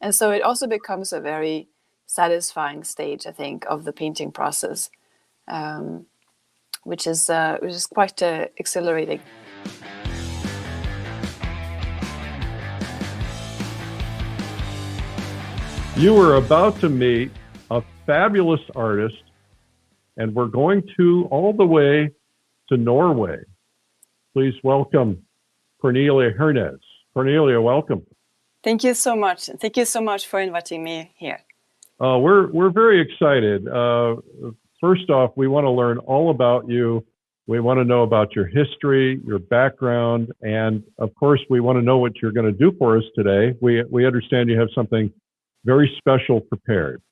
And so it also becomes a very satisfying stage, I think, of the painting process, which is quite exhilarating. You are about to meet a fabulous artist, and we're going all the way to Norway. Please welcome Cornelia Hernes. Cornelia, welcome. Thank you so much. Thank you so much for inviting me here. We're very excited. First off, we want to learn all about you. We want to know about your history, your background, and of course, we want to know what you're going to do for us today. We understand you have something very special prepared.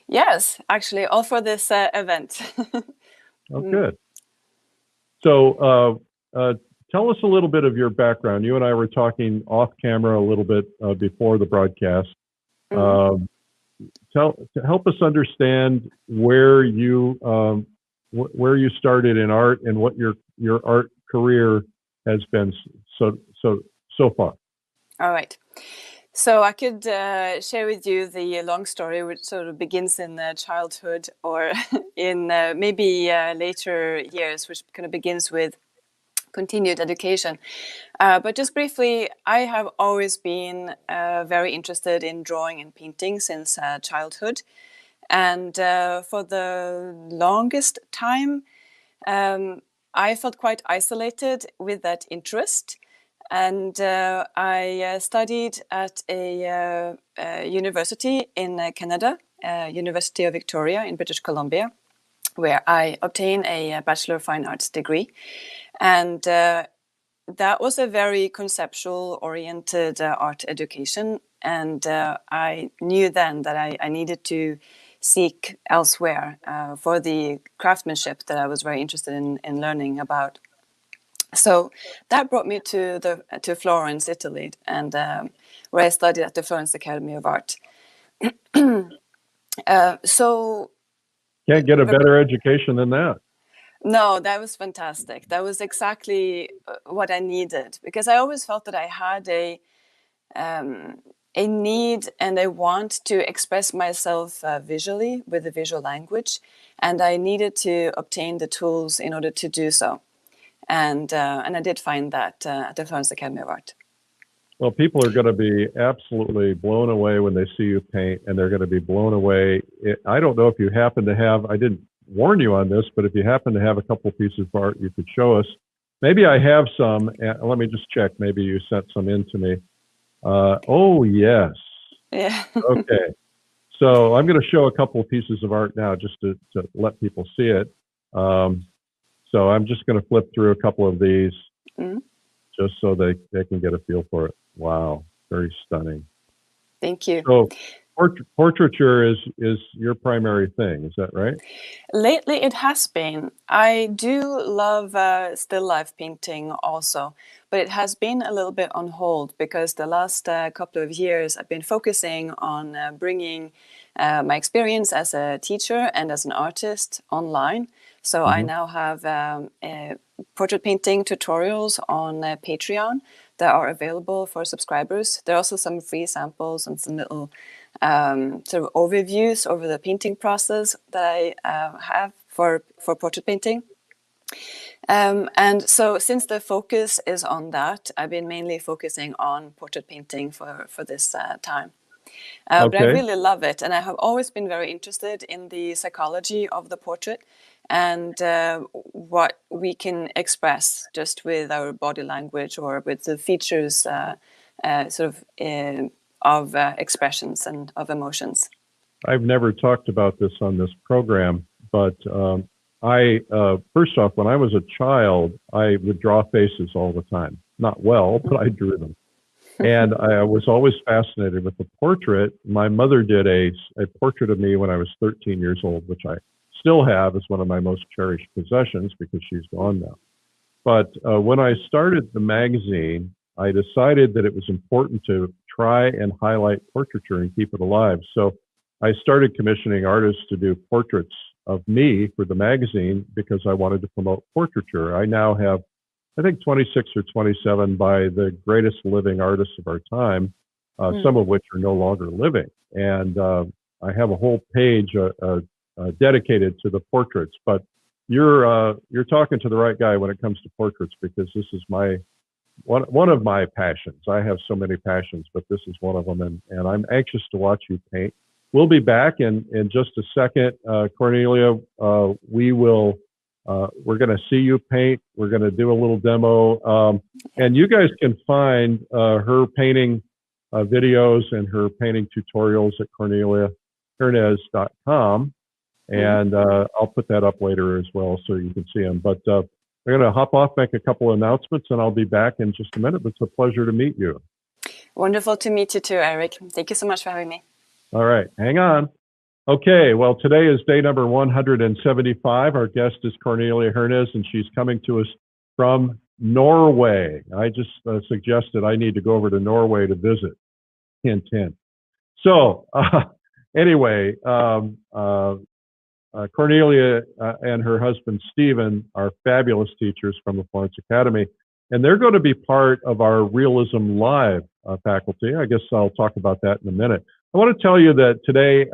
Yes, actually, all for this event. Oh, good. So tell us a little bit of your background. You and I were talking off camera a little bit before the broadcast. To help us understand where you started in art and what your art career has been so far. All right. So I could share with you the long story, which sort of begins in childhood or in maybe later years, which kind of begins with continued education. But just briefly, I have always been very interested in drawing and painting since childhood. And for the longest time, I felt quite isolated with that interest. And I studied at a university in Canada, University of Victoria in British Columbia, where I obtained a Bachelor of Fine Arts degree. And that was a very conceptual-oriented art education. And I knew then that I needed to seek elsewhere for the craftsmanship that I was very interested in learning about. So that brought me to Florence, Italy, and where I studied at the Florence Academy of Art. So can't get a better education than that. No, that was fantastic. That was exactly what I needed, because I always felt that I had a need and a want to express myself visually with the visual language, and I needed to obtain the tools in order to do so. And I did find that at the Florence Academy of Art. Well, people are going to be absolutely blown away when they see you paint, and they're going to be blown away. I don't know if you happen to have, I didn't warn you on this, but if you happen to have a couple of pieces of art you could show us. Maybe I have some. Let me just check. Maybe you sent some in to me. Oh, yes. Yeah. Okay. So I'm going to show a couple of pieces of art now just to let people see it. So I'm just going to flip through a couple of these just so they can get a feel for it. Wow, very stunning. Thank you. So portraiture is your primary thing, is that right? Lately it has been. I do love still life painting also, but it has been a little bit on hold because the last couple of years I've been focusing on bringing my experience as a teacher and as an artist online. So I now have portrait painting tutorials on Patreon that are available for subscribers. There are also some free samples and some little sort of overviews over the painting process that I have for portrait painting. And so since the focus is on that, I've been mainly focusing on portrait painting for this time. But I really love it. And I have always been very interested in the psychology of the portrait and what we can express just with our body language or with the features of expressions and of emotions. I've never talked about this on this program, but I first off, when I was a child, I would draw faces all the time. Not well, but I drew them. And I was always fascinated with the portrait. My mother did a portrait of me when I was 13 years old, which I still have as one of my most cherished possessions because she's gone now. But when I started the magazine, I decided that it was important to try and highlight portraiture and keep it alive. So I started commissioning artists to do portraits of me for the magazine because I wanted to promote portraiture. I now have, I think, 26 or 27 by the greatest living artists of our time. some of which are no longer living. And I have a whole page dedicated to the portraits. But you're talking to the right guy when it comes to portraits, because this is one of my passions. I have so many passions, but this is one of them, and I'm anxious to watch you paint. We'll be back in just a second, Cornelia. We're going to see you paint. We're going to do a little demo, and you guys can find her painting videos and her painting tutorials at CorneliaHernes.com, and I'll put that up later as well so you can see them. But we're going to hop off, make a couple of announcements, and I'll be back in just a minute. It's a pleasure to meet you. Wonderful to meet you too, Eric. Thank you so much for having me. All right, hang on. Okay, well, today is day number 175. Our guest is Cornelia Hernes, and she's coming to us from Norway. I just suggested I need to go over to Norway to visit. Hint, hint. So, anyway, Cornelia and her husband, Stephen, are fabulous teachers from the Florence Academy, and they're going to be part of our Realism Live faculty. I guess I'll talk about that in a minute. I want to tell you that today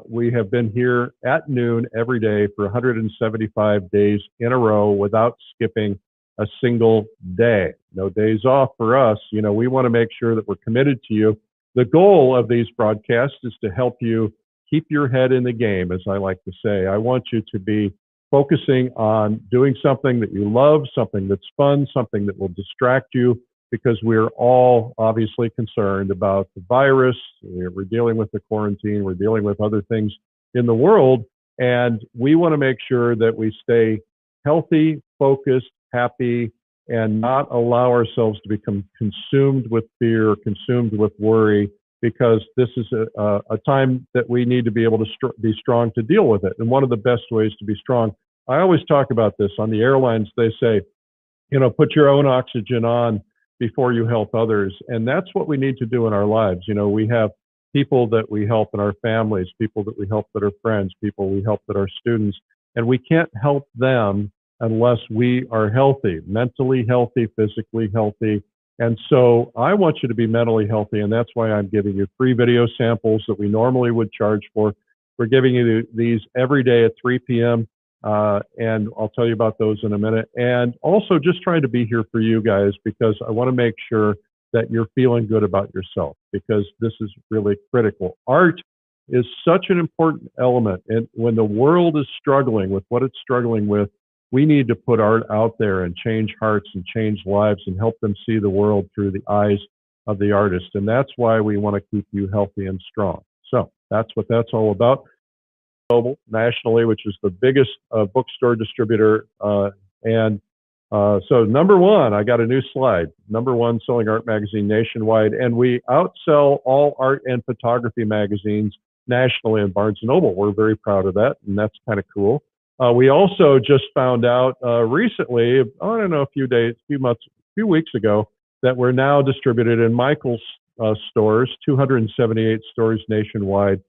we have been here at noon every day for 175 days in a row without skipping a single day. No days off for us. You know, we want to make sure that we're committed to you. The goal of these broadcasts is to help you keep your head in the game, as I like to say. I want you to be focusing on doing something that you love, something that's fun, something that will distract you, because we're all obviously concerned about the virus. We're dealing with the quarantine. We're dealing with other things in the world. And we want to make sure that we stay healthy, focused, happy, and not allow ourselves to become consumed with fear, consumed with worry, because this is a time that we need to be able to be strong to deal with it. And one of the best ways to be strong, I always talk about this on the airlines. They say, you know, put your own oxygen on before you help others. And that's what we need to do in our lives. You know, we have people that we help in our families, people that we help that are friends, people we help that are students, and we can't help them unless we are healthy, mentally healthy, physically healthy. And so I want you to be mentally healthy, and that's why I'm giving you free video samples that we normally would charge for. We're giving you these every day at 3 p.m., and I'll tell you about those in a minute. And also just trying to be here for you guys, because I want to make sure that you're feeling good about yourself, because this is really critical. Art is such an important element, and when the world is struggling with what it's struggling with, we need to put art out there and change hearts and change lives and help them see the world through the eyes of the artist. And that's why we want to keep you healthy and strong. So that's what that's all about. Global, nationally, which is the biggest bookstore distributor. So number one, I got a new slide. Number one selling art magazine nationwide. And we outsell all art and photography magazines nationally in Barnes & Noble. We're very proud of that, and that's kind of cool. We also just found out recently, I don't know, a few weeks ago, that we're now distributed in Michael's stores, 278 stores nationwide.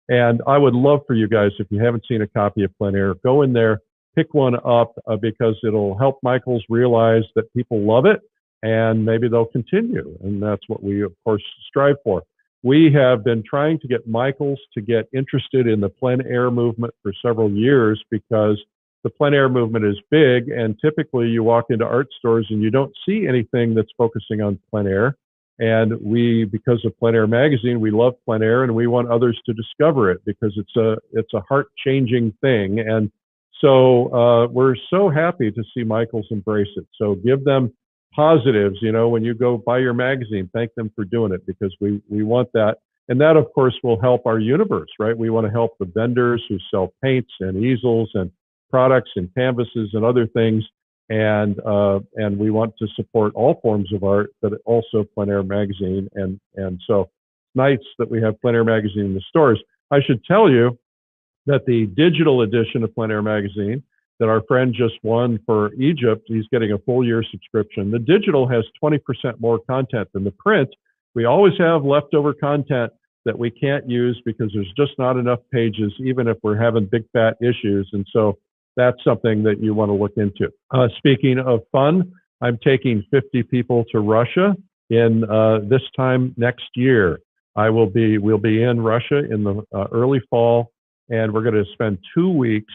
And I would love for you guys, if you haven't seen a copy of Plein Air, go in there, pick one up, because it'll help Michael's realize that people love it, and maybe they'll continue. And that's what we, of course, strive for. We have been trying to get Michael's to get interested in the plein air movement for several years, because the plein air movement is big, and typically you walk into art stores and you don't see anything that's focusing on plein air. And we, because of Plein Air Magazine, we love plein air, and we want others to discover it, because it's a heart-changing thing. And so we're so happy to see Michael's embrace it. So give them positives, you know, when you go buy your magazine, thank them for doing it, because we want that. And that, of course, will help our universe, right? We want to help the vendors who sell paints and easels and products and canvases and other things. And we want to support all forms of art, but also Plein Air Magazine. And so it's nice that we have Plein Air Magazine in the stores. I should tell you that the digital edition of Plein Air Magazine that our friend just won for Egypt, he's getting a full year subscription. The digital has 20% more content than the print. We always have leftover content that we can't use because there's just not enough pages, even if we're having big fat issues. And so that's something that you want to look into. Speaking of fun, I'm taking 50 people to Russia in this time next year. we'll be in Russia in the early fall, and we're going to spend 2 weeks,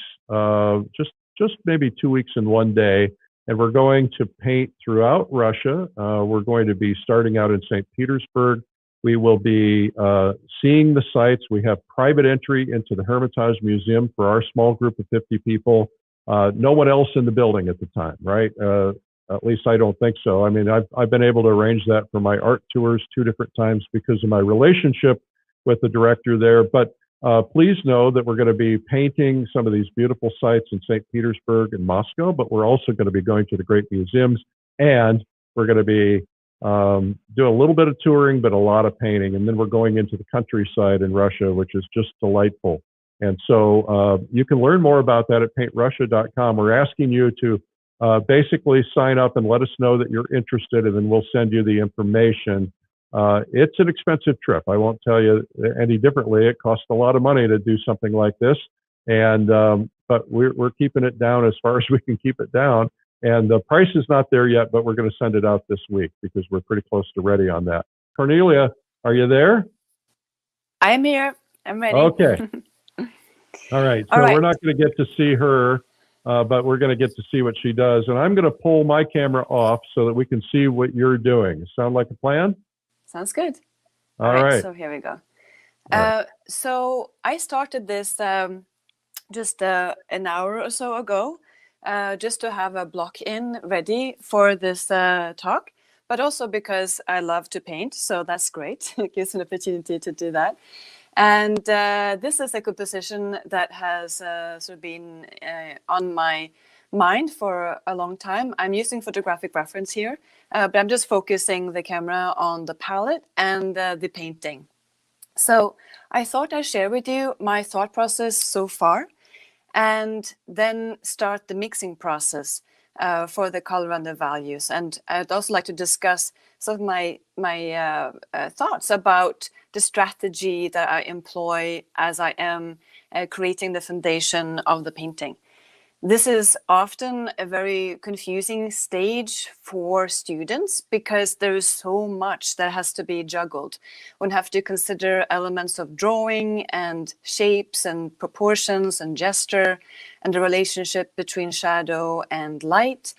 just maybe 2 weeks in one day, and we're going to paint throughout Russia. We're going to be starting out in St. Petersburg. We will be seeing the sites. We have private entry into the Hermitage Museum for our small group of 50 people. No one else in the building at the time, right? At least I don't think so. I mean, I've been able to arrange that for my art tours 2 different times because of my relationship with the director there. But please know that we're going to be painting some of these beautiful sites in St. Petersburg and Moscow, but we're also going to be going to the great museums, and we're going to be doing a little bit of touring, but a lot of painting. And then we're going into the countryside in Russia, which is just delightful. And so you can learn more about that at paintrussia.com. We're asking you to basically sign up and let us know that you're interested, and then we'll send you the information. It's an expensive trip. I won't tell you any differently. It costs a lot of money to do something like this, and but we're keeping it down as far as we can keep it down. And the price is not there yet, but we're going to send it out this week because we're pretty close to ready on that. Cornelia, are you there? I am here. I'm ready. Okay. All right. So we're not going to get to see her, but we're going to get to see what she does. And I'm going to pull my camera off so that we can see what you're doing. Sound like a plan? Sounds good. All right. So here we go. Right. So I started this just an hour or so ago, just to have a block in ready for this talk, but also because I love to paint. So that's great. It gives an opportunity to do that. And this is a composition that has sort of been on my mind for a long time. I'm using photographic reference here, but I'm just focusing the camera on the palette and the painting. So I thought I'd share with you my thought process so far, and then start the mixing process for the color and the values. And I'd also like to discuss some of my thoughts about the strategy that I employ as I am creating the foundation of the painting. This is often a very confusing stage for students because there is so much that has to be juggled. One have to consider elements of drawing and shapes and proportions and gesture and the relationship between shadow and light.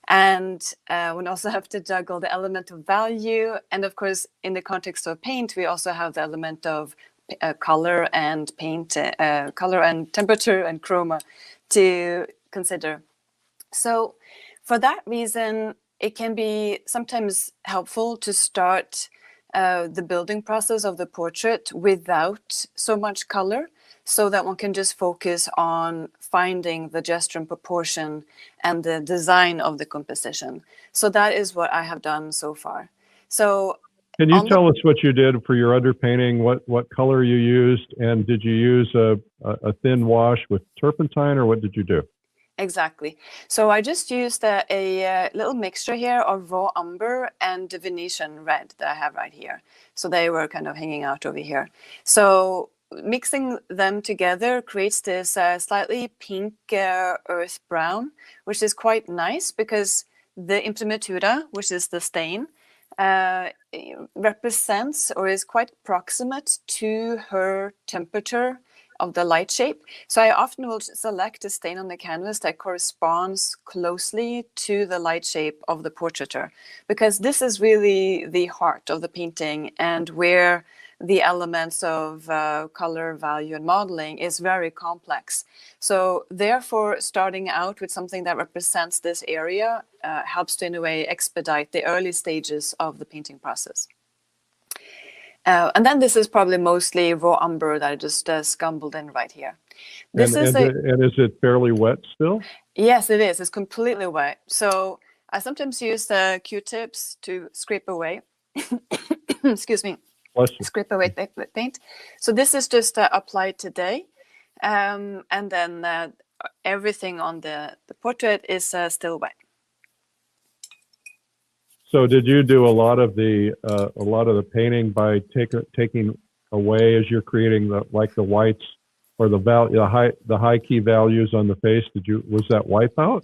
And one also have to juggle the element of value. And of course, in the context of paint, we also have the element of color and paint, color and temperature and chroma to consider. So for that reason, it can be sometimes helpful to start the building process of the portrait without so much color, so that one can just focus on finding the gesture and proportion and the design of the composition. So that is what I have done so far. So can you tell us what you did for your underpainting, what color you used, and did you use a thin wash with turpentine, or what did you do? Exactly. So I just used a little mixture here of raw umber and the Venetian red that I have right here. So they were kind of hanging out over here. So mixing them together creates this slightly pink earth brown, which is quite nice because the imprimatura, which is the stain, represents or is quite proximate to her temperature of the light shape. So I often will select a stain on the canvas that corresponds closely to the light shape of the portraiture, because this is really the heart of the painting and where the elements of color, value, and modeling is very complex. So therefore, starting out with something that represents this area helps to, in a way, expedite the early stages of the painting process. And then this is probably mostly raw umber that I just scumbled in right here. And is it fairly wet still? Yes, it is. It's completely wet. So I sometimes use Q-tips to scrape away. Excuse me. Scrape away the paint. So this is just applied today. And then everything on the portrait is still wet. So did you do a lot of the painting by taking away as you're creating the whites or the high key values on the face? Was that wipeout?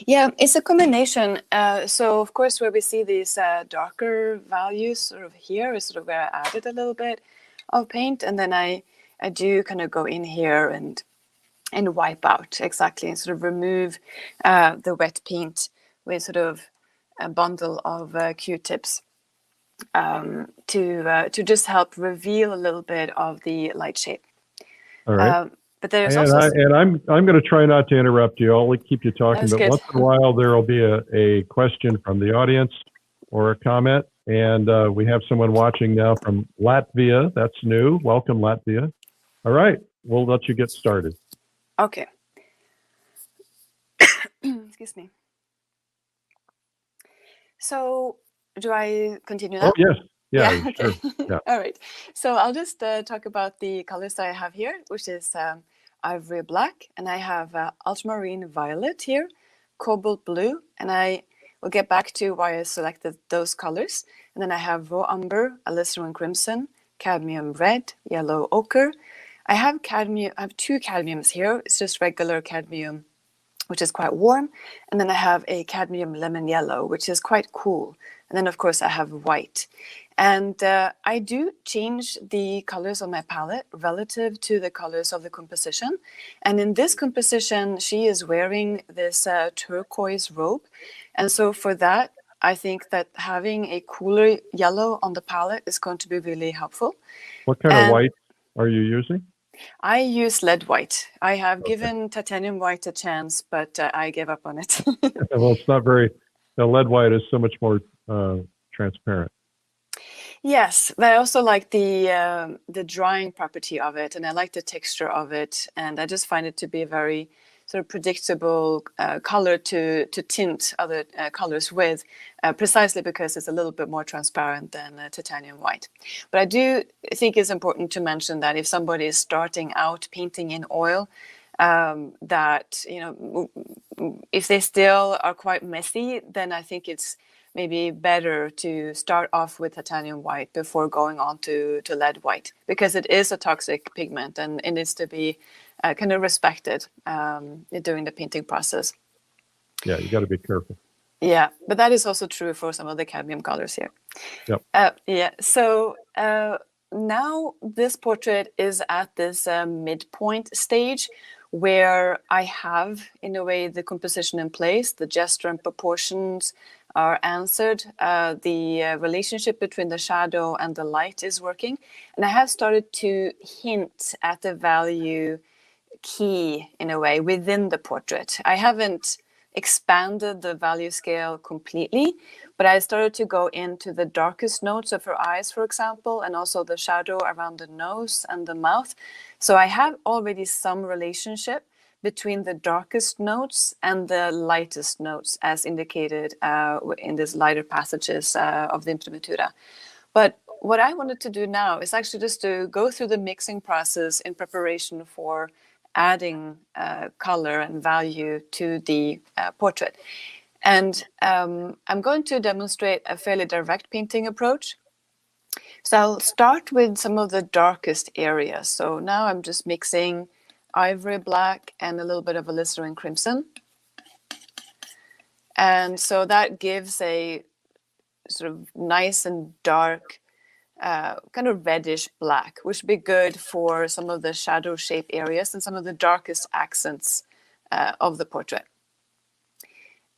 Yeah, it's a combination. So of course, where we see these darker values sort of here is sort of where I added a little bit of paint, and then I do kind of go in here and wipe out exactly and sort of remove the wet paint with sort of a bundle of Q-tips to just help reveal a little bit of the light shape. All right. But there's And, also I'm going to try not to interrupt you. I'll keep you talking, that's but good. once in a while there will be a question from the audience or a comment. And we have someone watching now from Latvia. That's new. Welcome, Latvia. All right, we'll let you get started. Okay. Excuse me. So do I continue now? Oh, yes. Yeah, Okay. sure. Yeah. All right. So I'll just talk about the colors that I have here, which is ivory black, and I have ultramarine violet here, cobalt blue, and I will get back to why I selected those colors. And then I have raw umber, alizarin crimson, cadmium red, yellow ochre. I have two cadmiums here. It's just regular cadmium, which is quite warm. And then I have a cadmium lemon yellow, which is quite cool. And then, of course, I have white. And I do change the colors on my palette relative to the colors of the composition. And in this composition, she is wearing this turquoise robe. And so for that, I think that having a cooler yellow on the palette is going to be really helpful. What kind of white are you using? I use lead white. I have given titanium white a chance, but I gave up on it. Well, it's not very, the lead white is so much more transparent. Yes, but I also like the drying property of it, and I like the texture of it, and I just find it to be a very sort of predictable color to tint other colors with, precisely because it's a little bit more transparent than titanium white. But I do think it's important to mention that if somebody is starting out painting in oil, that, you know, if they still are quite messy, then I think it's maybe better to start off with titanium white before going on to lead white, because it is a toxic pigment and it needs to be kind of respected during the painting process. Yeah, you got to be careful. Yeah, but that is also true for some of the cadmium colors here. Yep. Yeah, so now this portrait is at this midpoint stage where I have, in a way, the composition in place, the gesture and proportions are answered, the relationship between the shadow and the light is working, and I have started to hint at the value key, in a way, within the portrait. I haven't expanded the value scale completely, but I started to go into the darkest notes of her eyes, for example, and also the shadow around the nose and the mouth. So I have already some relationship between the darkest notes and the lightest notes, as indicated in these lighter passages of the imprimatura. But what I wanted to do now is actually just to go through the mixing process in preparation for adding color and value to the portrait. And I'm going to demonstrate a fairly direct painting approach. So I'll start with some of the darkest areas. So now I'm just mixing ivory black and a little bit of alizarin crimson. And so that gives a sort of nice and dark, kind of reddish black, which would be good for some of the shadow shape areas and some of the darkest accents of the portrait.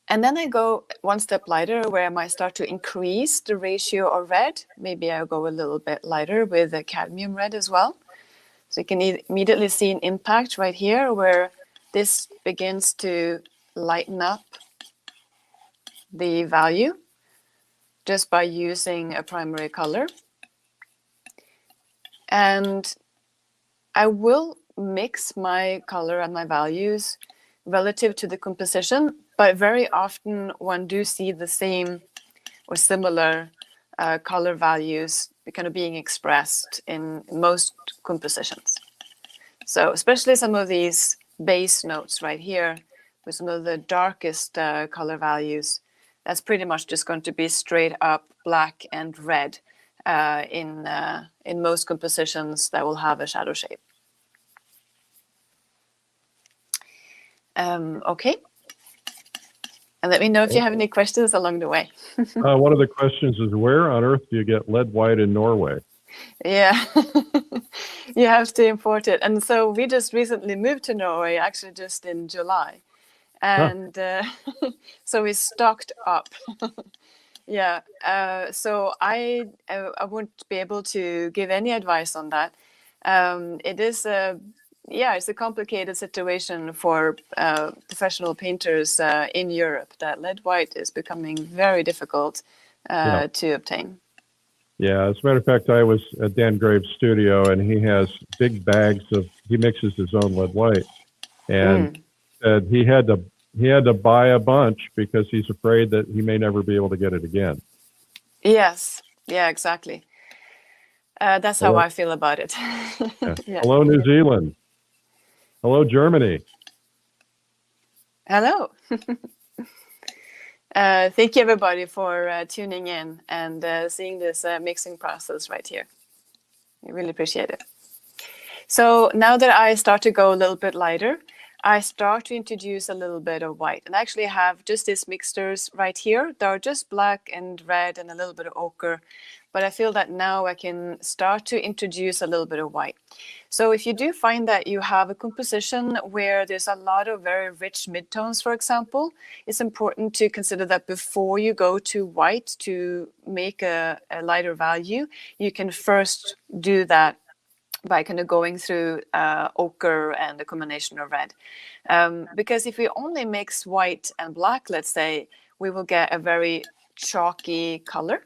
And then I go one step lighter, where I might start to increase the ratio of red. Maybe I'll go a little bit lighter with the cadmium red as well. So you can immediately see an impact right here, where this begins to lighten up the value just by using a primary color. And I will mix my color and my values relative to the composition, but very often one do see the same or similar color values kind of being expressed in most compositions. So especially some of these base notes right here with some of the darkest color values, that's pretty much just going to be straight up black and red in most compositions that will have a shadow shape. Okay. And let me know if you have any questions along the way. One of the questions is, where on earth do you get lead white in Norway? Yeah, you have to import it. And so we just recently moved to Norway, actually just in July. And so we stocked up. Yeah, so I won't be able to give any advice on that. It is it's a complicated situation for professional painters in Europe. That lead white is becoming very difficult to obtain. Yeah, as a matter of fact, I was at Dan Graves' studio, and he has big bags he mixes his own lead white, and said he had to buy a bunch because he's afraid that he may never be able to get it again. Yes, yeah, exactly. That's how I feel about it. Yeah. Yeah. Hello, New Zealand. Hello, Germany. Hello. Thank you, everybody, for tuning in and seeing this mixing process right here. I really appreciate it. So now that I start to go a little bit lighter, I start to introduce a little bit of white. And I actually have just these mixtures right here. They're just black and red and a little bit of ochre. But I feel that now I can start to introduce a little bit of white. So if you do find that you have a composition where there's a lot of very rich midtones, for example, it's important to consider that before you go to white to make a lighter value, you can first do that by kind of going through ochre and a combination of red. Because if we only mix white and black, let's say, we will get a very chalky color.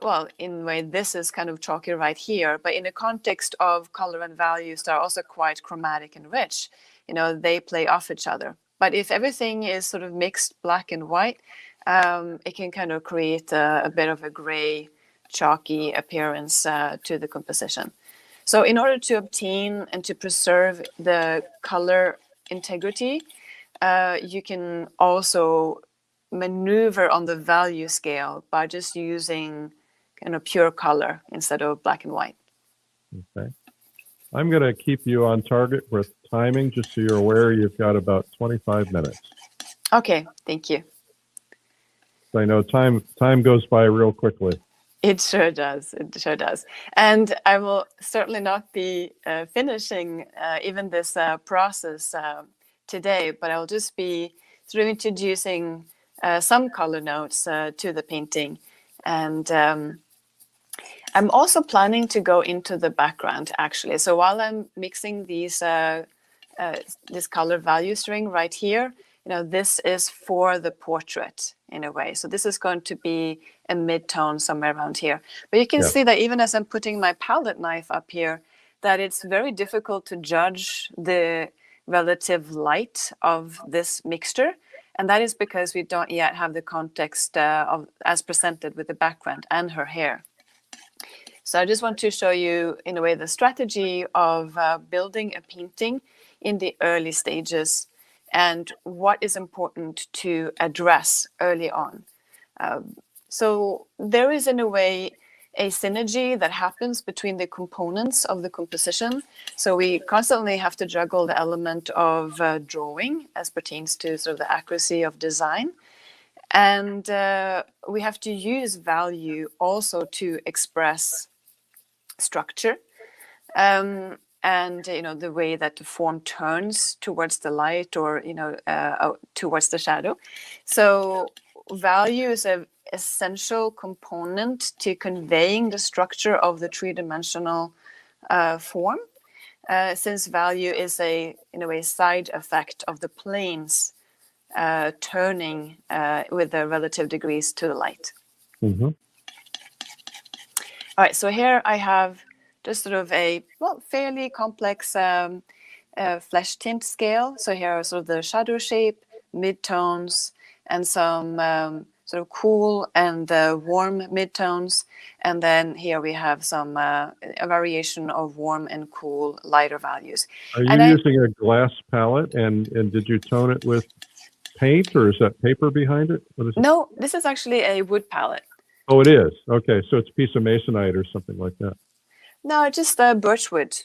Well, in a way, this is kind of chalky right here, but in the context of color and values, they're also quite chromatic and rich. You know, they play off each other. But if everything is sort of mixed black and white, it can kind of create a bit of a gray, chalky appearance to the composition. So in order to obtain and to preserve the color integrity, you can also maneuver on the value scale by just using kind of pure color instead of black and white. Okay. I'm going to keep you on target with timing, just so you're aware. You've got about 25 minutes. Okay, thank you. I know time goes by real quickly. It sure does. It sure does. And I will certainly not be finishing even this process today, but I'll just be sort of introducing some color notes to the painting. And I'm also planning to go into the background, actually. So while I'm mixing these this color value string right here, you know, this is for the portrait in a way. So this is going to be a mid-tone somewhere around here. But you can see that even as I'm putting my palette knife up here, that it's very difficult to judge the relative light of this mixture. And that is because we don't yet have the context of as presented with the background and her hair. So I just want to show you, in a way, the strategy of building a painting in the early stages and what is important to address early on. So there is, in a way, a synergy that happens between the components of the composition. So we constantly have to juggle the element of drawing as pertains to sort of the accuracy of design. And we have to use value also to express structure. And, you know, the way that the form turns towards the light or, you know, towards the shadow. So value is an essential component to conveying the structure of the three-dimensional form, since value is in a way, side effect of the planes turning with the relative degrees to the light. Mm-hmm. All right, so here I have just sort of a fairly complex flesh tint scale. So here are sort of the shadow shape, midtones, and some sort of cool and warm midtones. And then here we have some a variation of warm and cool lighter values. Are you using a glass palette, and did you tone it with paint, or is that paper behind it? What is it? No, this is actually a wood palette. Oh, it is? Okay, so it's a piece of masonite or something like that. No, just birch wood.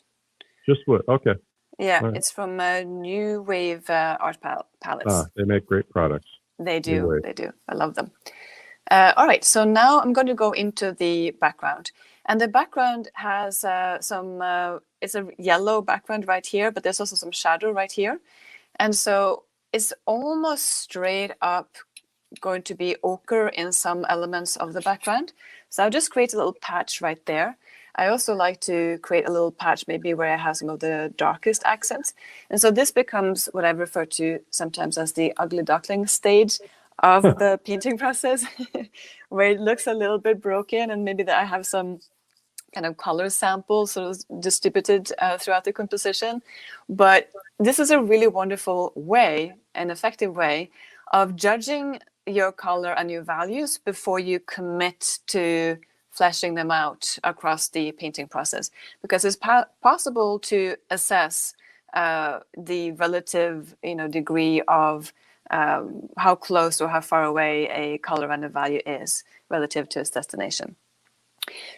Just wood, okay. Yeah, All right. it's from New Wave art palettes. They make great products. They do. Anyway. They do. I love them. All right, so now I'm going to go into the background. And the background has it's a yellow background right here, but there's also some shadow right here. And so it's almost straight up going to be ochre in some elements of the background. So I'll just create a little patch right there. I also like to create a little patch maybe where I have some of the darkest accents. And so this becomes what I refer to sometimes as the ugly duckling stage of the painting process, where it looks a little bit broken, and maybe that I have some kind of color samples sort of distributed throughout the composition. But this is a really wonderful way, an effective way of judging your color and your values before you commit to fleshing them out across the painting process, because it's possible to assess the relative, degree of how close or how far away a color and a value is relative to its destination.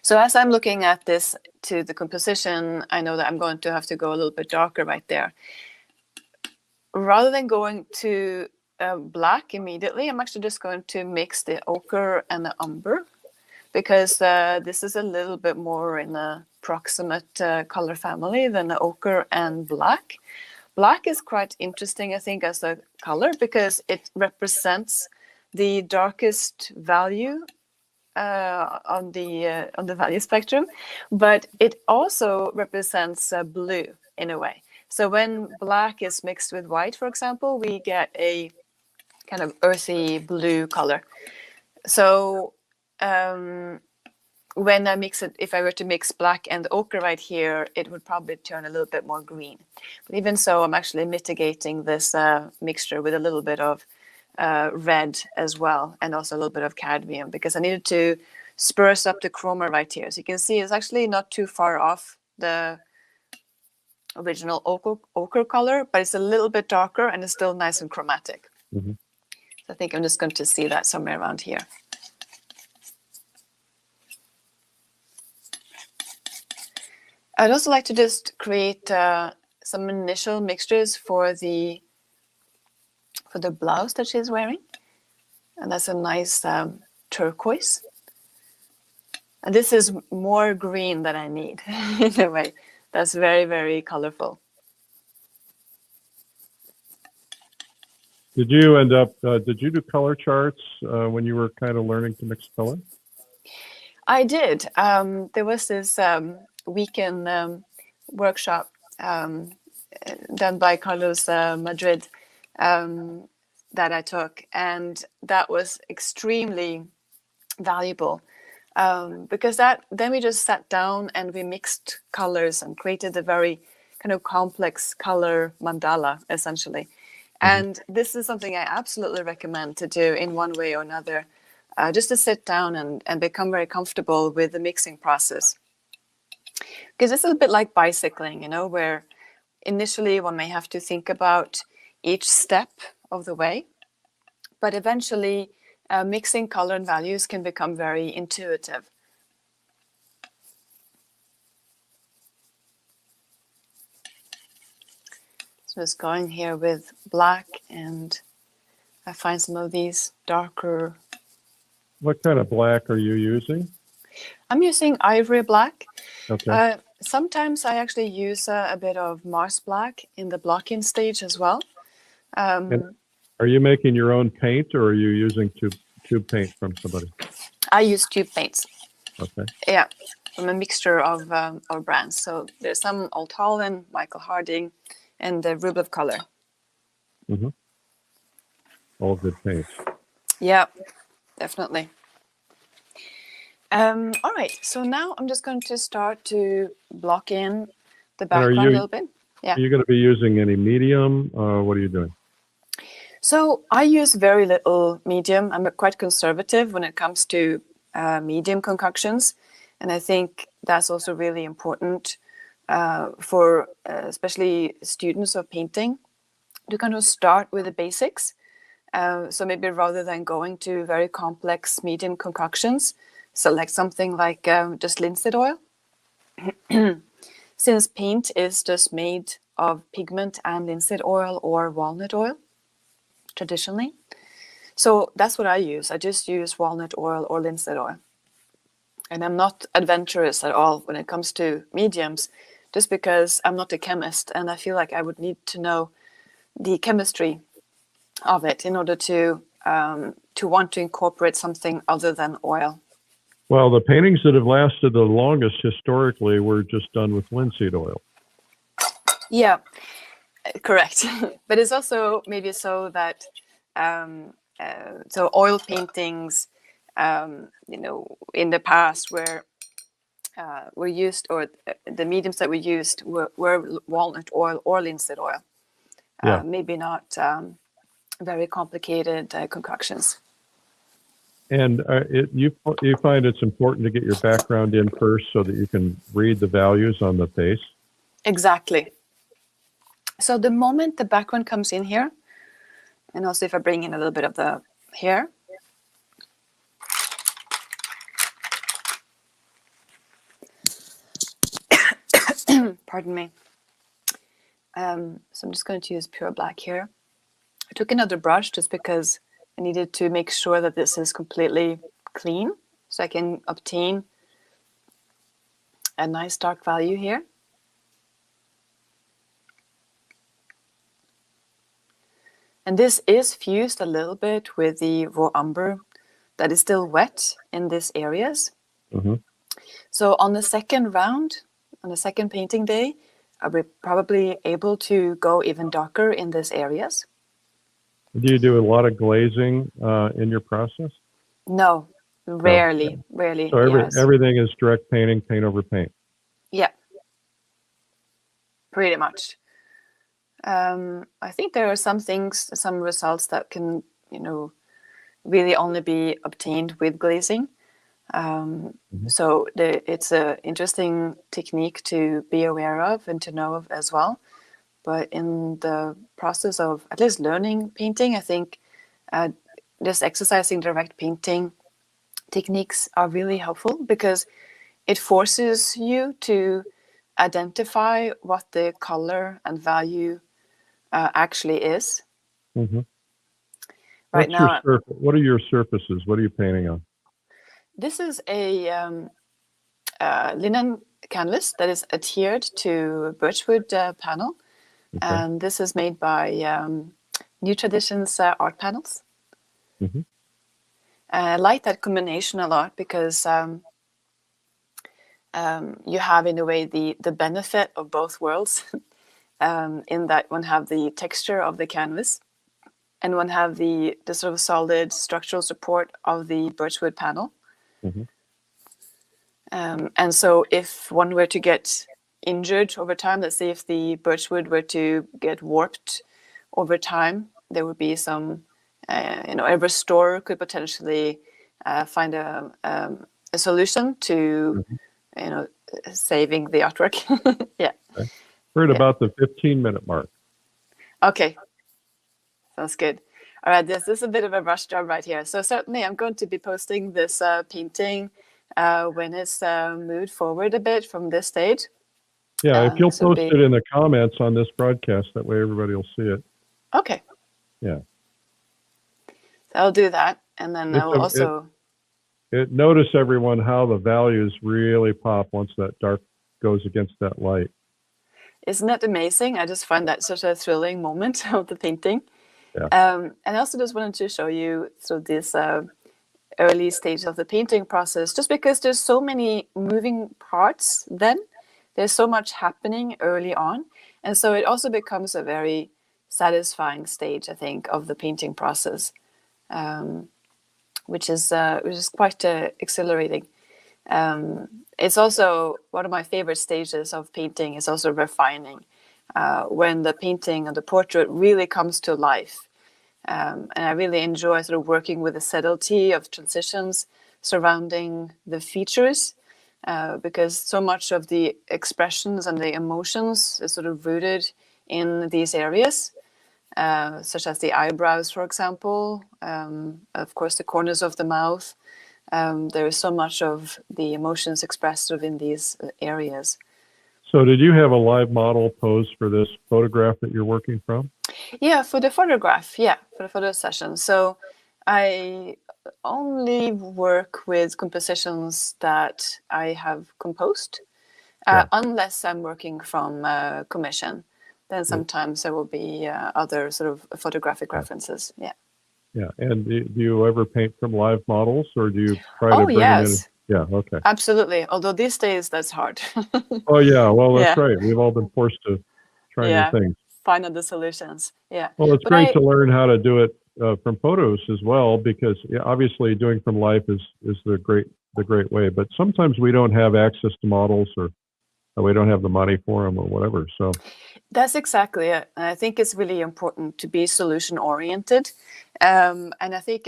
So as I'm looking at this to the composition, I know that I'm going to have to go a little bit darker right there. Rather than going to black immediately, I'm actually just going to mix the ochre and the umber, because this is a little bit more in the proximate color family than the ochre and black. Black is quite interesting, I think, as a color, because it represents the darkest value on the value spectrum, but it also represents blue in a way. So when black is mixed with white, for example, we get a kind of earthy blue color. So when I mix it, if I were to mix black and ochre right here, it would probably turn a little bit more green. But even so, I'm actually mitigating this mixture with a little bit of red as well, and also a little bit of cadmium, because I needed to spruce up the chroma right here. So you can see it's actually not too far off the original ochre color, but it's a little bit darker and it's still nice and chromatic. Mm-hmm. So I think I'm just going to see that somewhere around here. I'd also like to just create some initial mixtures for the blouse that she's wearing. And that's a nice turquoise. And this is more green than I need in a way. That's very, very colorful. Did you end up, did you do color charts when you were kind of learning to mix color? I did. There was this weekend workshop done by Carlos Madrid that I took, and that was extremely valuable because then we just sat down and we mixed colors and created a very kind of complex color mandala, essentially. And this is something I absolutely recommend to do in one way or another, just to sit down and become very comfortable with the mixing process. Because this is a bit like bicycling, where initially one may have to think about each step of the way, but eventually mixing color and values can become very intuitive. So just going here with black, and I find some of these darker. What kind of black are you using? I'm using ivory black. Okay. Sometimes I actually use a bit of Mars black in the blocking stage as well. And are you making your own paint, or are you using tube paint from somebody? I use tube paints. Okay. Yeah, from a mixture of brands. So there's some Old Holland, Michael Harding, and the Rublev Color. Mm-hmm. All good paints. Yeah, definitely. All right, so now I'm just going to start to block in the background a little bit. Yeah. Are you going to be using any medium? What are you doing? So I use very little medium. I'm quite conservative when it comes to medium concoctions. And I think that's also really important for especially students of painting to kind of start with the basics. So maybe rather than going to very complex medium concoctions, select something like just linseed oil. Since paint is just made of pigment and linseed oil or walnut oil traditionally. So that's what I use. I just use walnut oil or linseed oil. And I'm not adventurous at all when it comes to mediums, just because I'm not a chemist and I feel like I would need to know the chemistry of it in order to want to incorporate something other than oil. Well, the paintings that have lasted the longest historically were just done with linseed oil. Yeah, correct. But it's also maybe so that so oil paintings, in the past were used, or the mediums that were used were walnut oil or linseed oil. Yeah. Maybe not very complicated concoctions. And you find it's important to get your background in first so that you can read the values on the face? Exactly. So the moment the background comes in here, and also if I bring in a little bit of the hair, pardon me. So I'm just going to use pure black here. I took another brush just because I needed to make sure that this is completely clean so I can obtain a nice dark value here. And this is fused a little bit with the raw umber that is still wet in these areas. Mm-hmm. So on the second round, on the second painting day, I'll be probably able to go even darker in these areas. Do you do a lot of glazing in your process? No, rarely. So Yes. everything is direct painting, paint over paint. Yeah, pretty much. I think there are some things, some results that can, really only be obtained with glazing. So it's an interesting technique to be aware of and to know of as well. But in the process of at least learning painting, I think just exercising direct painting techniques are really helpful because it forces you to identify what the color and value actually is. Mm-hmm. Right now, what are your surfaces? What are you painting on? this is a linen canvas that is adhered to birchwood panel. Okay. And this is made by New Traditions art panels. Mm-hmm. I like that combination a lot because you have, in a way, the benefit of both worlds in that one have the texture of the canvas and one have the sort of solid structural support of the birchwood panel. Mm-hmm. And so if one were to get injured over time, let's say if the birchwood were to get warped over time, there would be some, a restorer could potentially find a solution to, saving the artwork. Yeah. Okay. We're at about the 15-minute mark. Okay. Sounds good. All right, this is a bit of a rush job right here. So certainly I'm going to be posting this painting when it's moved forward a bit from this stage. Yeah, if you'll post it in the comments on this broadcast, that way everybody will see it. Okay. Yeah. So I'll do that. And then I will also... Notice, everyone, how the values really pop once that dark goes against that light. Isn't that amazing? I just find that such a thrilling moment of the painting. Yeah. And I also just wanted to show you this early stage of the painting process, just because there's so many moving parts then. There's so much happening early on. And so it also becomes a very satisfying stage, I think, of the painting process, which is quite exhilarating. It's also one of my favorite stages of painting is also refining, when the painting and the portrait really comes to life. And I really enjoy sort of working with the subtlety of transitions surrounding the features, because so much of the expressions and the emotions is sort of rooted in these areas, such as the eyebrows, for example, of course, the corners of the mouth. There is so much of the emotions expressed within these areas. So did you have a live model pose for this photograph that you're working from? Yeah, for the photograph, yeah, for the photo session. So I only work with compositions that I have composed, Yeah. unless I'm working from commission. Then Yeah. sometimes there will be other sort of photographic Yeah. references. Yeah. Yeah. And do you ever paint from live models, or do you try to Oh, bring them in? yes, Yeah. Okay. absolutely. Although these days that's hard. Oh, yeah. Well, that's Yeah, right. We've all been forced to try new yeah. things. Find other solutions. Yeah. Well, it's But great to learn how to do it from photos as well, because yeah, obviously doing from life is the great way. But sometimes we don't have access to models, or we don't have the money for them, or whatever. So that's exactly it. And I think it's really important to be solution oriented. And I think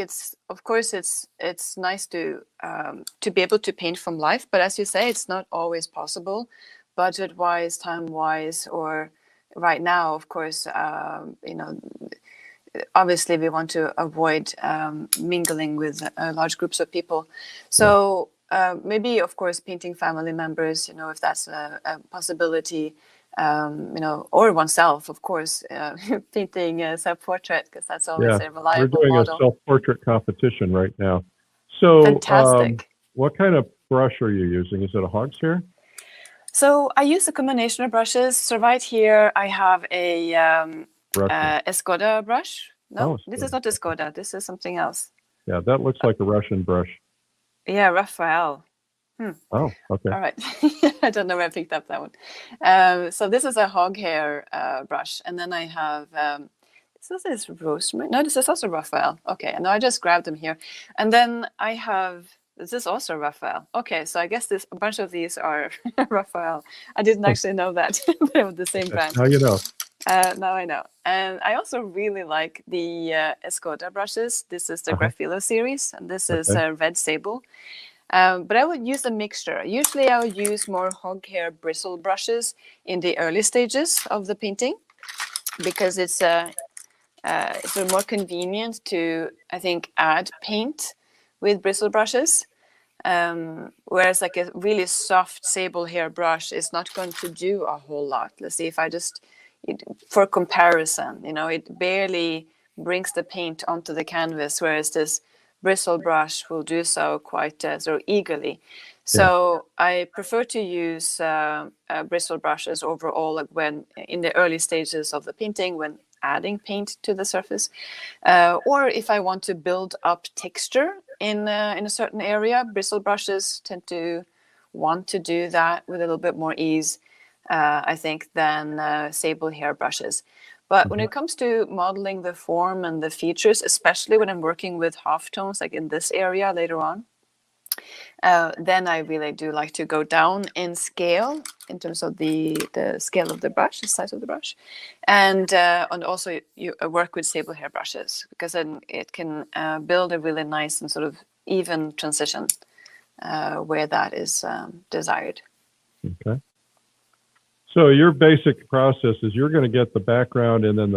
of course, it's nice to be able to paint from life, but as you say, it's not always possible, budget wise, time wise, or right now, of course, obviously we want to avoid mingling with large groups of people. yeah, So maybe, of course, painting family members, if that's a possibility, or oneself, of course, painting a self-portrait, because that's always yeah. a We're reliable doing a model. self-portrait competition right now. So, Fantastic. what kind of brush are you using? Is it a hog's hair? So I use a combination of brushes. So right here I have Russian. a Skoda brush. No, Oh, this is so- not a Skoda. This is something else. yeah, that looks like a Russian brush. Yeah, Raphael. Oh, okay. All right. I don't know where I picked up that one. So this is a hog hair brush. And then I have, this is rosemary. No, this is also Raphael. Okay. And I just grabbed them here. And then I have, this is also Raphael. Okay. So I guess a bunch of these are Raphael. I didn't actually know that. They were the same brand. Now you know. Now I know. And I also really like the Escoda brushes. This is the Graphilo series. And this is Okay. Red Sable. But I would use a mixture. Usually I would use more hog hair bristle brushes in the early stages of the painting, because it's sort of more convenient to, I think, add paint with bristle brushes. Whereas like a really soft sable hair brush is not going to do a whole lot. Let's see if I just, for comparison, it barely brings the paint onto the canvas, whereas this bristle brush will do so quite sort of eagerly. So I prefer to use bristle brushes overall, like when in the early stages of the painting, when adding paint to the surface, or if I want to build up texture in a certain area, bristle brushes tend to want to do that with a little bit more ease, I think, than sable hair brushes. But when it comes to modeling the form and the features, especially when I'm working with halftones, like in this area later on, then I really do like to go down in scale in terms of the scale of the brush, the size of the brush, and also you work with sable hair brushes, because then it can build a really nice and sort of even transition where that is desired. Okay. So your basic process is you're going to get the background and then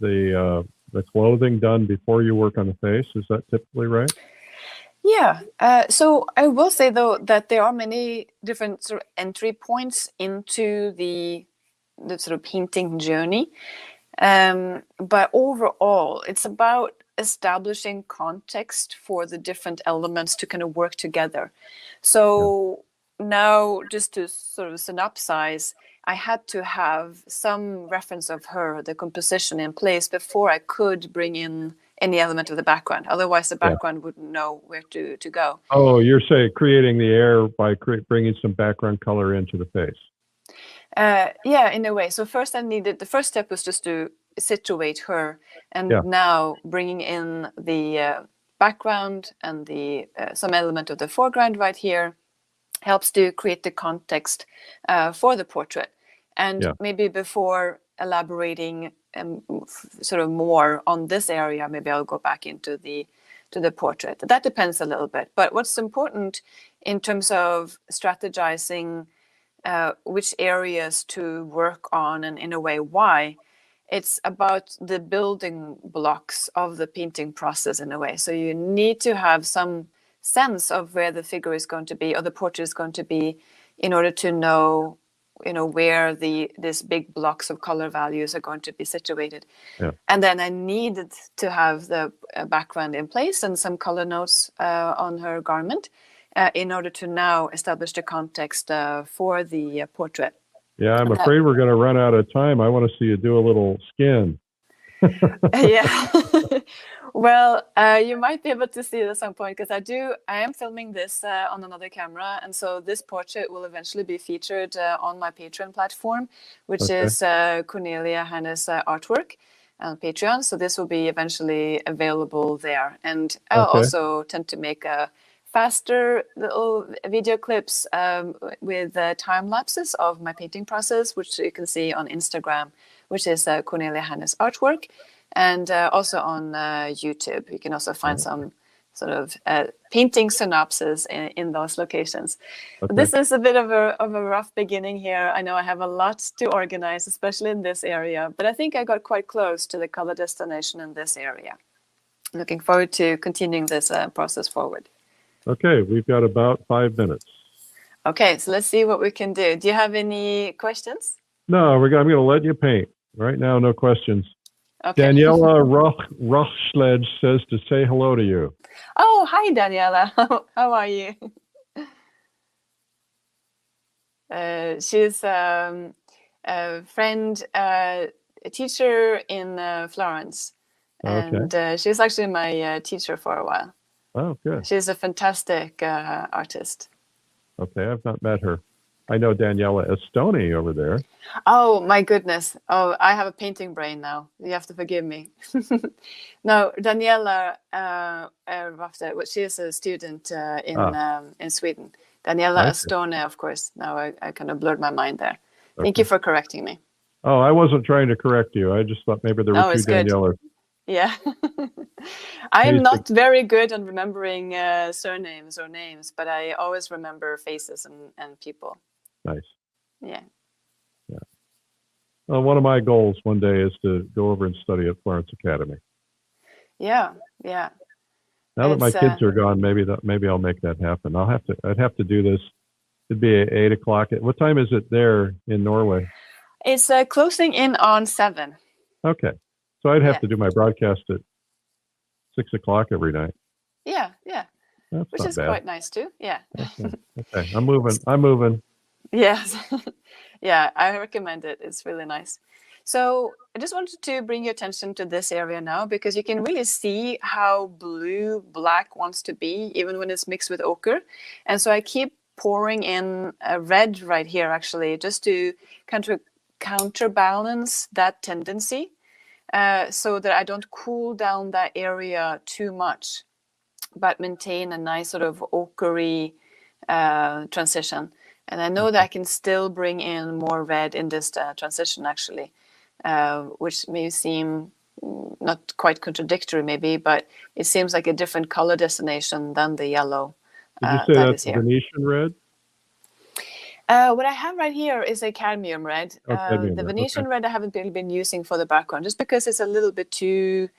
the clothing done before you work on the face. Is that typically right? Yeah. So I will say, though, that there are many different sort of entry points into the sort of painting journey. But overall, it's about establishing context for the different elements to kind of work together. So now, just to sort of synopsize, I had to have some reference of her, the composition, in place before I could bring in any element of the background. Otherwise, the background wouldn't know where to go. Oh, you're saying creating the air by bringing some background color into the face. Yeah, in a way. So first the first step was just to situate her, and now bringing in the background and the some element of the foreground right here helps to create the context for the portrait. And maybe before elaborating sort of more on this area, maybe I'll go back into the portrait. That depends a little bit. But what's important in terms of strategizing which areas to work on, and in a way why, it's about the building blocks of the painting process in a way. So you need to have some sense of where the figure is going to be or the portrait is going to be in order to know where these big blocks of color values are going to be situated. Yeah. And then I needed to have the background in place and some color notes on her garment in order to now establish the context for the portrait. Yeah, I'm afraid we're going to run out of time. I want to see you do a little skin. Yeah. Well, you might be able to see it at some point because I am filming this on another camera, and so this portrait will eventually be featured on my Patreon platform, which is Cornelia Hernes Artwork on Patreon. So this will be eventually available there, and I'll also tend to make faster little video clips with time lapses of my painting process, which you can see on Instagram, which is Cornelia Hernes Artwork. And also on YouTube, you can also find some sort of painting synopsis in those locations. Okay. This is a bit of a rough beginning here. I know I have a lot to organize, especially in this area, but I think I got quite close to the color destination in this area. Looking forward to continuing this process forward. Okay, we've got about 5 minutes. Okay, so let's see what we can do. Do you have any questions? No, I'm going to let you paint. Right now, no questions. Okay. Daniela Rochsledge says to say hello to you. Oh, hi, Daniela. How are you? She's a friend, a teacher in Florence. And she's actually my teacher for a while. Oh, good. She's a fantastic artist. Okay, I've not met her. I know Daniela Estoni over there. Oh, my goodness. Oh, I have a painting brain now. You have to forgive me. No, Daniela, she is a student in Sweden. Daniela Estoni, of course. Now I kind of blurred my mind there. Thank you for correcting me. Oh, I wasn't trying to correct you. I just thought maybe there were two Danielas. Yeah. I am not very good on remembering surnames or names, but I always remember faces and people. Nice. Yeah. Yeah. Well, one of my goals one day is to go over and study at Florence Academy. Yeah, yeah. Now that my kids are gone, maybe I'll make that happen. I'd have to do this. It'd be at 8 o'clock. What time is it there in Norway? It's closing in on 7. Okay. So I'd have to do my broadcast at 6 o'clock every night. Yeah, yeah. That's which is bad. Quite nice too. Yeah. Okay. I'm moving. Yes. Yeah, I recommend it. It's really nice. So I just wanted to bring your attention to this area now because you can really see how blue-black wants to be even when it's mixed with ochre. And so I keep pouring in a red right here actually just to counterbalance that tendency so that I don't cool down that area too much but maintain a nice sort of ochre transition. And I know that I can still bring in more red in this transition, actually, which may seem not quite contradictory, maybe, but it seems like a different color destination than the yellow. Did you say that's Venetian red? What I have right here is a cadmium red. The Venetian red I haven't really been using for the background, just because it's a little bit too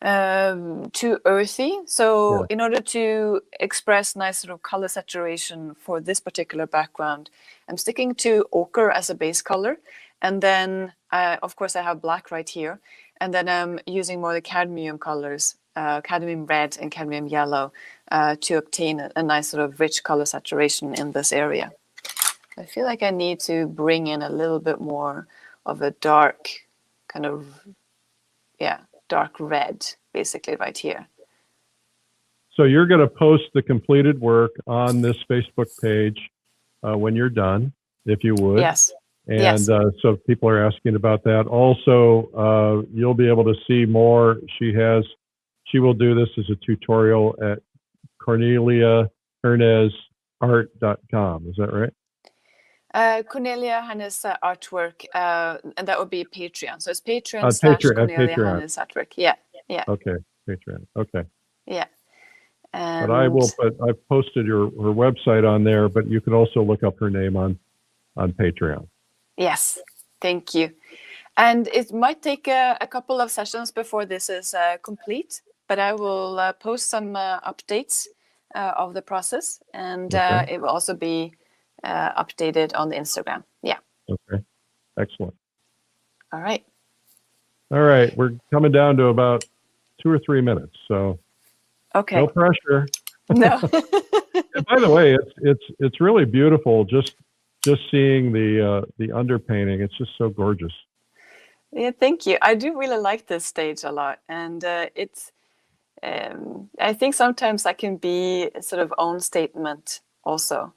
earthy. So in order to express nice sort of color saturation for this particular background, I'm sticking to ochre as a base color. And then, of course, I have black right here. And then I'm using more the cadmium colors, cadmium red and cadmium yellow, to obtain a nice sort of rich color saturation in this area. I feel like I need to bring in a little bit more of a dark kind of, dark red, basically right here. So you're going to post the completed work on this Facebook page when you're done, if you would. Yes. And so people are asking about that. Also, you'll be able to see more. She will do this as a tutorial at CorneliaHernesArt.com. Is that right? Cornelia Hernes Artwork, and that would be Patreon. So it's Patreon / Cornelia Hernes Artwork. Yeah. Okay, Patreon. Okay. Yeah. But I've posted her website on there, but you can also look up her name on Patreon. Yes, thank you. And it might take a couple of sessions before this is complete, but I will post some updates of the process, and it will also be updated on the Instagram. Yeah. Okay. Excellent. All right. All right. We're coming down to about 2 or 3 minutes, so Okay. no pressure. No. And by the way, it's really beautiful just seeing the underpainting. It's just so gorgeous. Yeah, thank you. I do really like this stage a lot, and it's. I think sometimes I can be a sort of own statement also.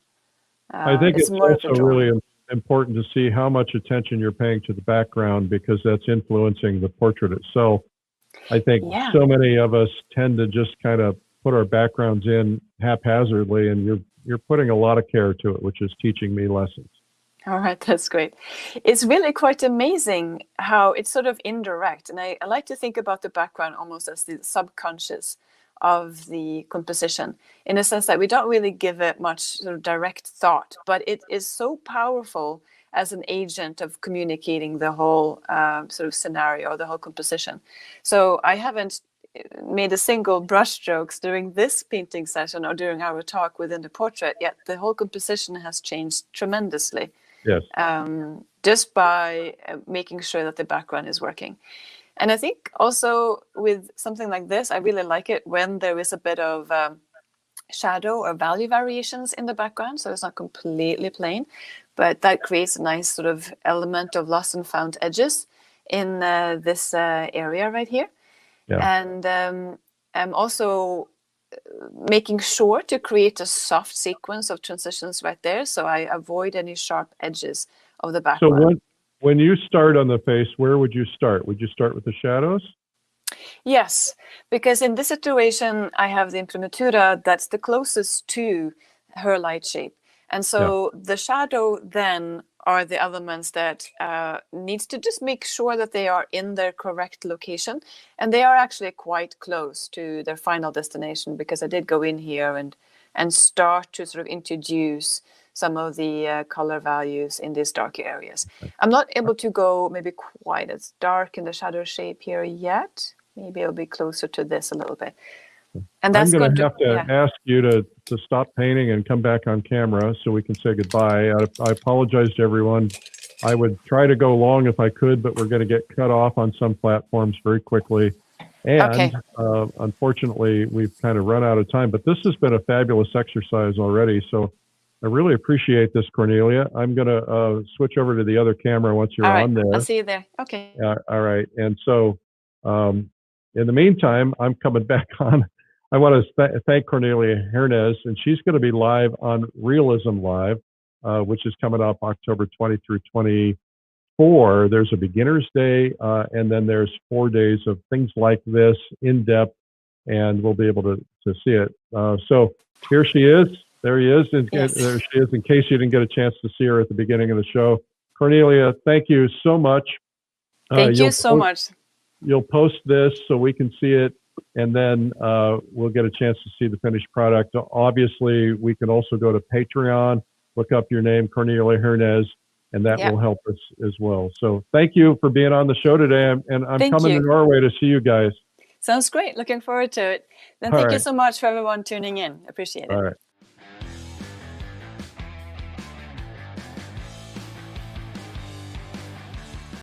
I think It's it's more of a also drawing. really important to see how much attention you're paying to the background, because that's influencing the portrait itself. I think Yeah. so many of us tend to just kind of put our backgrounds in haphazardly, and you're putting a lot of care to it, which is teaching me lessons. All right, that's great. It's really quite amazing how it's sort of indirect. And I like to think about the background almost as the subconscious of the composition, in a sense that we don't really give it much sort of direct thought, but it is so powerful as an agent of communicating the whole sort of scenario, the whole composition. So I haven't made a single brush strokes during this painting session or during our talk within the portrait, yet the whole composition has changed tremendously. Yes. Just by making sure that the background is working. And I think also with something like this, I really like it when there is a bit of shadow or value variations in the background. So it's not completely plain, but that creates a nice sort of element of lost and found edges in this area right here. Yeah. And I'm also making sure to create a soft sequence of transitions right there, so I avoid any sharp edges of the background. So when you start on the face, where would you start? Would you start with the shadows? Yes, because in this situation, I have the imprimatura that's the closest to her light shape. And so the shadow then are the elements that needs to just make sure that they are in their correct location. And they are actually quite close to their final destination, because I did go in here and start to sort of introduce some of the color values in these darker areas. I'm not able to go maybe quite as dark in the shadow shape here yet. Maybe I'll be closer to this a little bit. And that's I'm going to have to yeah. ask you to stop painting and come back on camera so we can say goodbye. I apologize to everyone. I would try to go long if I could, but we're going to get cut off on some platforms very quickly. And unfortunately, we've kind of run out of time. But this has been a fabulous exercise already. So I really appreciate this, Cornelia. I'm going to switch over to the other camera once you're on there. I'll see you there. Okay. All right. And so in the meantime, I'm coming back on. I want to thank Cornelia Hernes, and she's going to be live on Realism Live, which is coming up October 20 through 24. There's a beginner's day, and then there's 4 days of things like this in depth, and we'll be able to see it. So here she is. There he is. There she is, in case you didn't get a chance to see her at the beginning of the show. Cornelia, thank you so much. Thank you so much. You'll post this so we can see it, and then we'll get a chance to see the finished product. Obviously, we can also go to Patreon, look up your name, Cornelia Hernes, and that will help us as well. So thank you for being on the show today, and I'm coming to Norway to see you guys. Sounds great. Looking forward to it. Then thank you so much for everyone tuning in. Appreciate it. All right.